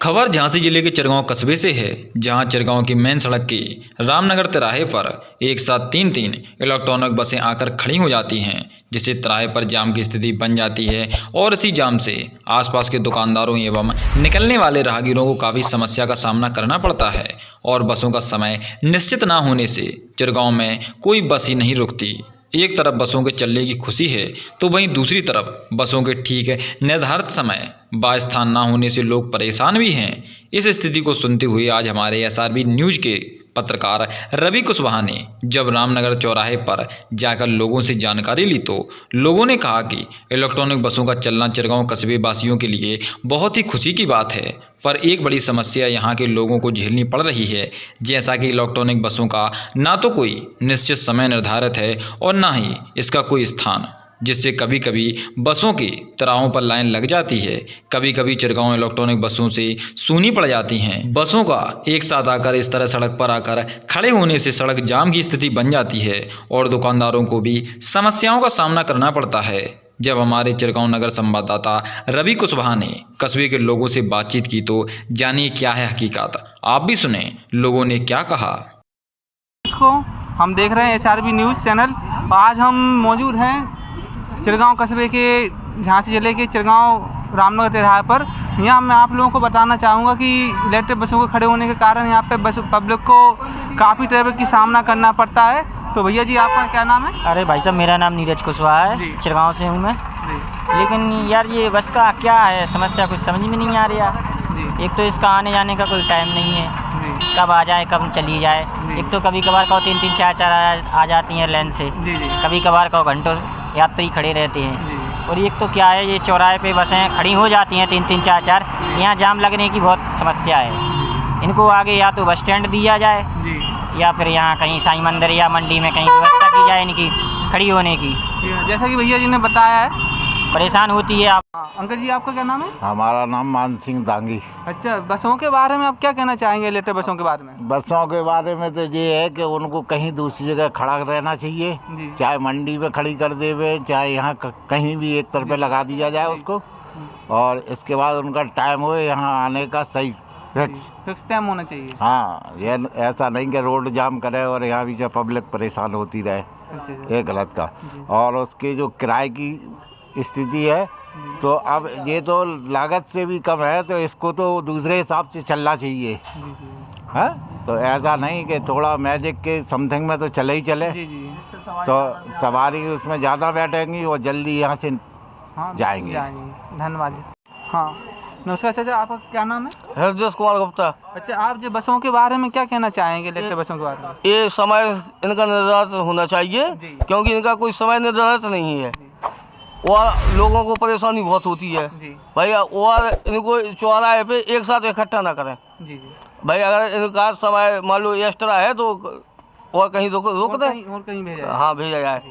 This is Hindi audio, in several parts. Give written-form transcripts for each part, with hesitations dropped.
खबर झांसी जिले के चिरगांव कस्बे से है, जहां चिरगांव की मेन सड़क के रामनगर तिराहे पर एक साथ तीन इलेक्ट्रॉनिक बसें आकर खड़ी हो जाती हैं, जिससे तिराहे पर जाम की स्थिति बन जाती है और इसी जाम से आसपास के दुकानदारों एवं निकलने वाले राहगीरों को काफ़ी समस्या का सामना करना पड़ता है। और बसों का समय निश्चित ना होने से चिरगांव में कोई बस ही नहीं रुकती। एक तरफ बसों के चलने की खुशी है, तो वहीं दूसरी तरफ बसों के ठीक निर्धारित समय बास्थान ना होने से लोग परेशान भी हैं। इस स्थिति को सुनते हुए आज हमारे एसआरबी न्यूज़ के पत्रकार रवि कुशवाहा ने जब रामनगर चौराहे पर जाकर लोगों से जानकारी ली, तो लोगों ने कहा कि इलेक्ट्रॉनिक बसों का चलना चिरगांव कस्बे वासियों के लिए बहुत ही खुशी की बात है, पर एक बड़ी समस्या यहाँ के लोगों को झेलनी पड़ रही है, जैसा कि इलेक्ट्रॉनिक बसों का ना तो कोई निश्चित समय निर्धारित है और ना ही इसका कोई स्थान, जिससे कभी कभी बसों के तिराहों पर लाइन लग जाती है। कभी कभी चिरगांव इलेक्ट्रॉनिक बसों से सूनी पड़ जाती हैं। बसों का एक साथ आकर इस तरह सड़क पर आकर खड़े होने से सड़क जाम की स्थिति बन जाती है और दुकानदारों को भी समस्याओं का सामना करना पड़ता है। जब हमारे चिरगांव नगर संवाददाता रवि कुशवाहा ने कस्बे के लोगों से बातचीत की, तो जानिए क्या है हकीकत। आप भी सुने लोगों ने क्या कहा। इसको हम देख रहे हैं एसआरबी न्यूज़ चैनल। आज हम मौजूद हैं चिरगांव कस्बे के झांसी जिले के चिरगांव रामनगर तिराहे पर। यहाँ मैं आप लोगों को बताना चाहूँगा कि इलेक्ट्रिक बसों के खड़े होने के कारण यहाँ पे बस पब्लिक को काफ़ी ट्रैफिक की सामना करना पड़ता है। तो भैया जी, आपका क्या नाम है? अरे भाई साहब, मेरा नाम नीरज कुशवाहा है, चिरगांव से हूँ मैं। लेकिन यार ये बस का क्या है समस्या, कुछ समझ में नहीं आ रही है। एक तो इसका आने जाने का कोई टाइम नहीं है, कब आ जाए कब चली जाए। एक तो कभी कभार का 3-3 4-4 आ जाती हैं लाइन से, कभी कभार का घंटों यात्री खड़े रहते हैं। और एक तो क्या है, ये चौराहे पे बसें खड़ी हो जाती हैं 3-3 4-4, यहाँ जाम लगने की बहुत समस्या है। इनको आगे या तो बस स्टैंड दिया जाए या फिर यहाँ कहीं साईं मंदिर या मंडी में कहीं व्यवस्था की जाए इनकी खड़ी होने की। जैसा कि भैया जी ने बताया है, परेशान होती है। आप अंकल जी, आपका क्या नाम है? हमारा नाम मान सिंह दांगी। अच्छा, बसों के बारे में आप क्या कहना चाहेंगे? इलेक्ट्रिक बसों के बारे में? बसों के बारे में तो ये है कि उनको कहीं दूसरी जगह खड़ा रहना चाहिए, चाहे मंडी में खड़ी कर देवे, चाहे यहाँ कहीं भी एक तरफ लगा दिया जाए उसको। और इसके बाद उनका टाइम हो यहाँ आने का सही फिक्स टाइम होना चाहिए। हाँ, ये ऐसा नहीं कि रोड जाम करे और यहाँ भी जब पब्लिक परेशान होती रहे, ये गलत का। और उसके जो किराए की स्थिति है, तो अब ये तो लागत से भी कम है, तो इसको तो दूसरे हिसाब से चलना चाहिए। है तो ऐसा नहीं कि थोड़ा मैजिक के समथिंग में तो चले ही चले, तो सवारी उसमें ज़्यादा बैठेंगी और जल्दी यहाँ से जाएंगे। धन्यवाद। हाँ, नमस्कार चाचा, आपका क्या नाम है? हरदेश कुमार गुप्ता। अच्छा, आप जो बसों के बारे में क्या कहना चाहेंगे? इलेक्ट्रिक बसों के बारे में ये समय इनका निर्धारित होना चाहिए, क्योंकि इनका कोई समय निर्धारित नहीं है और लोगों को परेशानी बहुत होती है भाई। और इनको चौराहे पे एक साथ इकट्ठा ना करें भाई। अगर इनका समय मान लो एक्स्ट्रा है तो और कहीं रोक दें, हाँ भेजा जाए,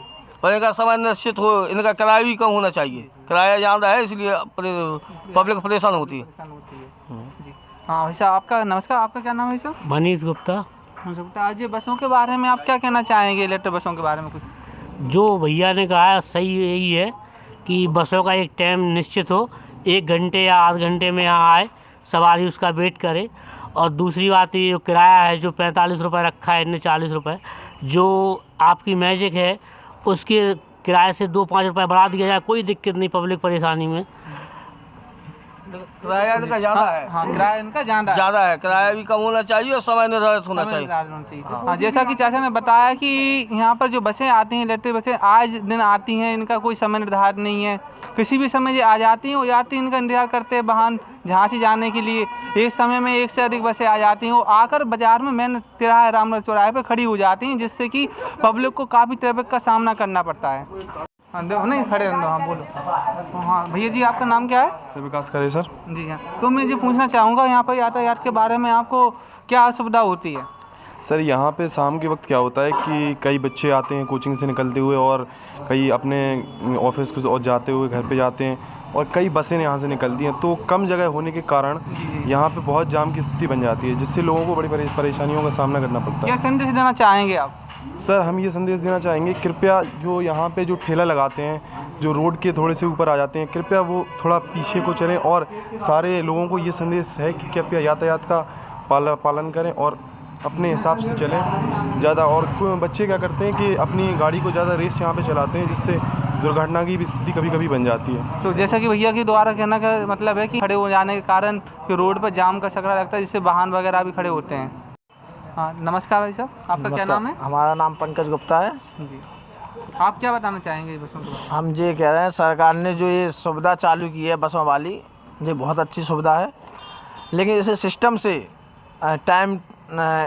पर इनका समय निश्चित हो। इनका किराया भी कम होना चाहिए, किराया ज़्यादा है इसलिए पब्लिक परेशान होती है। हाँ भैया, आपका नमस्कार, आपका क्या नाम है सर? मनीष गुप्ता। आज ये बसों के बारे में आप क्या कहना चाहेंगे? इलेक्ट्रिक बसों के बारे में कुछ? जो भैया ने कहा है सही यही है कि बसों का एक टाइम निश्चित हो, 1 घंटे या आध घंटे में यहाँ आए, सवारी उसका वेट करे। और दूसरी बात, ये जो किराया है जो 45 रुपये रखा है इनने, 40 रुपये, जो आपकी मैजिक है उसके किराए से 2-5 रुपये बढ़ा दिया जाए, कोई दिक्कत नहीं पब्लिक परेशानी में। किराया इनका ज़्यादा है। हाँ, किराया इनका ज़्यादा है, किराया भी कम होना चाहिए और समय निर्धारित होना चाहिए। हाँ, जैसा कि चाचा ने बताया कि यहाँ पर जो बसें आती हैं, इलेक्ट्रिक बसें आज दिन आती हैं, इनका कोई समय निर्धारित नहीं है, किसी भी समय ये आ जाती हैं। वो यात्री इनका इंतजार करते हैं वाहन झांसी जाने के लिए। एक समय में 1 से अधिक बसें आ जाती हैं, वो आकर बाजार में मेन तिराहे रामनगर चौराहे पर खड़ी हो जाती हैं, जिससे कि पब्लिक को काफ़ी ट्रैफिक का सामना करना पड़ता है। नहीं खड़े रहना। हाँ बोलो। हाँ भैया जी, आपका नाम क्या है? सर विकास करे सर। जी हाँ, तो मैं ये पूछना चाहूँगा यहाँ पर यातायात के बारे में आपको क्या असुविधा होती है? सर यहाँ पे शाम के वक्त क्या होता है कि कई बच्चे आते हैं कोचिंग से निकलते हुए और कई अपने ऑफिस को और जाते हुए घर पे जाते हैं और कई बसें यहाँ से निकलती हैं, तो कम जगह होने के कारण यहाँ पे बहुत जाम की स्थिति बन जाती है, जिससे लोगों को बड़ी परेशानियों का सामना करना पड़ता है। क्या संदेश देना चाहेंगे आप? सर हम ये संदेश देना चाहेंगे, कृपया जो यहाँ पे जो ठेला लगाते हैं, जो रोड के थोड़े से ऊपर आ जाते हैं, कृपया वो थोड़ा पीछे को चलें और सारे लोगों को ये संदेश है कि कृपया यातायात का पालन करें और अपने हिसाब से चलें ज़्यादा। और बच्चे क्या करते हैं कि अपनी गाड़ी को ज़्यादा रेस यहाँ पे चलाते हैं, जिससे दुर्घटना की भी स्थिति कभी कभी बन जाती है। तो जैसा कि भैया के द्वारा कहना का मतलब है कि खड़े हो जाने के कारण कि रोड पर जाम का सकरा लगता है, जिससे वाहन वगैरह भी खड़े होते हैं। हाँ, नमस्कार भाई साहब, आपका क्या नाम है? हमारा नाम पंकज गुप्ता है जी, आप क्या बताना चाहेंगे बसों के बारे में? हम ये कह रहे हैं सरकार ने जो ये सुविधा चालू की है बसों वाली, ये बहुत अच्छी सुविधा है, लेकिन इसे सिस्टम से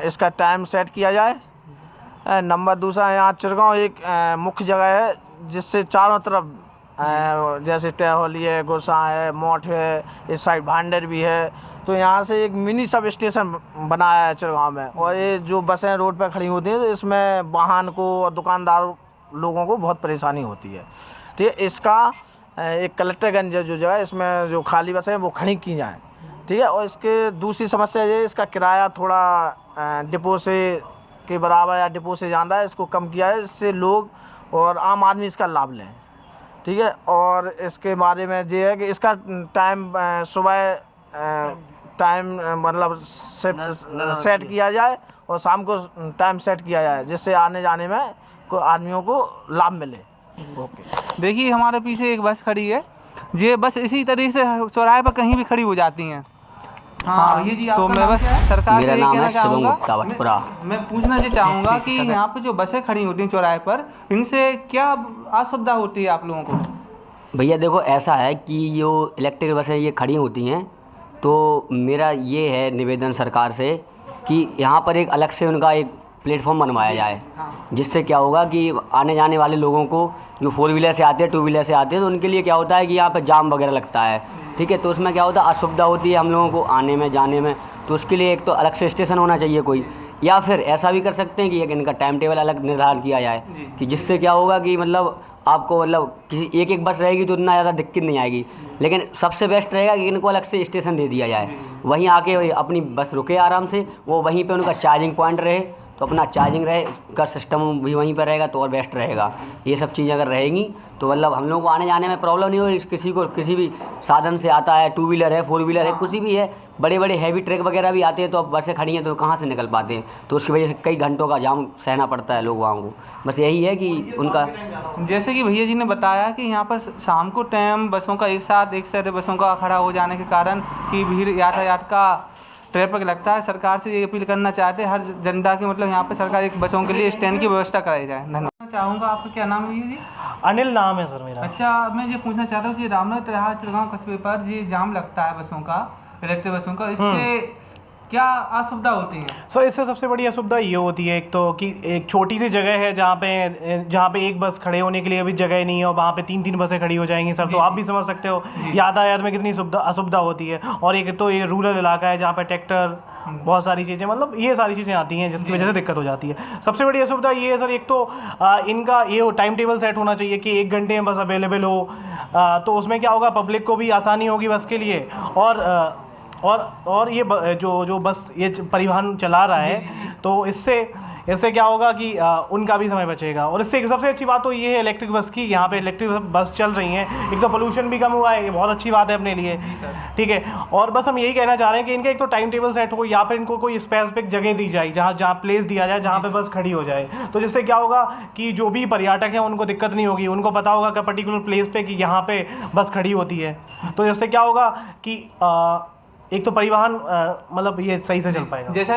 इसका टाइम सेट किया जाए। नंबर दूसरा, यहाँ चिरगांव एक मुख्य जगह है जिससे चारों तरफ जैसे टहौली है, गुरसा है, मोठ है, इस साइड भांडेर भी है, तो यहाँ से एक मिनी सब स्टेशन बनाया है चिरगांव में। और ये जो बसें रोड पर खड़ी होती हैं तो इसमें वाहन को और दुकानदार लोगों को बहुत परेशानी होती है। ठीक है, इसका एक कलेक्टरगंज जो जगह इसमें जो खाली बसें हैं वो खड़ी की जाएँ। ठीक है, और इसके दूसरी समस्या ये, इसका किराया थोड़ा डिपो से के बराबर या डिपो से ज़्यादा है, इसको कम किया है, इससे लोग और आम आदमी इसका लाभ लें। ठीक है, और इसके बारे में ये है कि इसका टाइम सुबह टाइम मतलब सेट किया जाए और शाम को टाइम सेट किया जाए, जिससे आने जाने में को आदमियों को लाभ मिले। ओके, देखिए हमारे पीछे एक बस खड़ी है, ये बस इसी तरीके से चौराहे पर कहीं भी खड़ी हो जाती हैं। हाँ, ये जी, तो मैं बस सरकार से ये कहना चाहूँगा, मैं पूछना ये चाहूँगा कि यहाँ पे जो बसें खड़ी होती हैं चौराहे पर, इनसे क्या असुविधा होती है आप लोगों को? भैया देखो, ऐसा है कि जो इलेक्ट्रिक बसें ये खड़ी होती हैं, तो मेरा ये है निवेदन सरकार से कि यहाँ पर एक अलग से उनका एक प्लेटफॉर्म बनवाया जाए, जिससे क्या होगा कि आने जाने वाले लोगों को जो 4 व्हीलर से आते हैं, 2 व्हीलर से आते हैं, तो उनके लिए क्या होता है कि यहाँ पर जाम वगैरह लगता है। ठीक है, तो उसमें क्या होता है, असुविधा होती है हम लोगों को आने में जाने में, तो उसके लिए एक तो अलग से स्टेशन होना चाहिए कोई, या फिर ऐसा भी कर सकते हैं कि एक इनका टाइम टेबल अलग निर्धारण किया जाए कि जिससे क्या होगा कि मतलब आपको मतलब किसी एक बस रहेगी तो उतना ज़्यादा दिक्कत नहीं आएगी, लेकिन सबसे बेस्ट रहेगा कि इनको अलग से स्टेशन दे दिया जाए, वहीं आके अपनी बस रुके आराम से, वो वहीं पे उनका चार्जिंग पॉइंट रहे, तो अपना चार्जिंग रहे का सिस्टम भी वहीं पर रहेगा तो और बेस्ट रहेगा। ये सब चीज़ें अगर रहेंगी तो मतलब हम लोगों को आने जाने में प्रॉब्लम नहीं होगी। किसी को किसी भी साधन से आता है, 2 व्हीलर है, 4 व्हीलर है, कुछ भी है, बड़े बड़े हैवी ट्रक वगैरह भी आते हैं, तो अब बसें खड़ी हैं तो कहाँ से निकल पाते हैं, तो उसकी वजह से कई घंटों का जाम सहना पड़ता है लोगों को। बस यही है कि उनका, जैसे कि भैया जी ने बताया कि यहाँ पर शाम को टाइम बसों का एक साथ बसों का खड़ा हो जाने के कारण कि भीड़ यातायात का ट्रैफिक लगता है। सरकार से ये अपील करना चाहते हैं हर जनता की, मतलब यहाँ पे सरकार एक बसों के लिए स्टैंड की व्यवस्था कराई जाए। धन्यवाद। चाहूँगा, आपका क्या नाम है जी? अनिल नाम है सर मेरा। अच्छा, मैं ये पूछना चाहता हूँ जी, रामनगर चिरगांव कस्बे पर ये जाम लगता है बसों का, इलेक्ट्रिक बसों का, इससे क्या असुविधा होती है? सर इससे सबसे बड़ी असुविधा ये होती है, एक तो कि एक छोटी सी जगह है जहाँ पे एक बस खड़े होने के लिए भी जगह नहीं है और वहाँ पे 3-3 बसें खड़ी हो जाएंगी सर, तो आप भी समझ सकते हो यातायात में कितनी असुविधा होती है। और एक तो ये रूरल इलाका है जहाँ पे ट्रैक्टर, बहुत सारी चीज़ें, मतलब ये सारी चीज़ें आती हैं जिसकी वजह से दिक्कत हो जाती है। सबसे बड़ी असुविधा ये है सर, एक तो इनका ये टाइम टेबल सेट होना चाहिए कि 1 घंटे में बस अवेलेबल हो, तो उसमें क्या होगा, पब्लिक को भी आसानी होगी बस के लिए, और ये जो बस ये परिवहन चला रहा है, तो इससे क्या होगा कि उनका भी समय बचेगा। और इससे सबसे अच्छी बात तो ये है इलेक्ट्रिक बस की, यहाँ पे इलेक्ट्रिक बस चल रही हैं, एक तो पोल्यूशन भी कम हुआ है, ये बहुत अच्छी बात है अपने लिए। ठीक है, और बस हम यही कहना चाह रहे हैं कि इनका एक तो टाइम टेबल सेट हो, या फिर इनको कोई स्पेसिफिक जगह दी जाए जहाँ प्लेस दिया जाए जहाँ पे बस खड़ी हो जाए, तो जिससे क्या होगा कि जो भी पर्यटक हैं उनको दिक्कत नहीं होगी, उनको पता होगा कि पर्टिकुलर प्लेस पे कि यहाँ पे बस खड़ी होती है, तो जिससे क्या होगा कि एक तो परिवहन मतलब ये सही से चल पाएगा। जैसा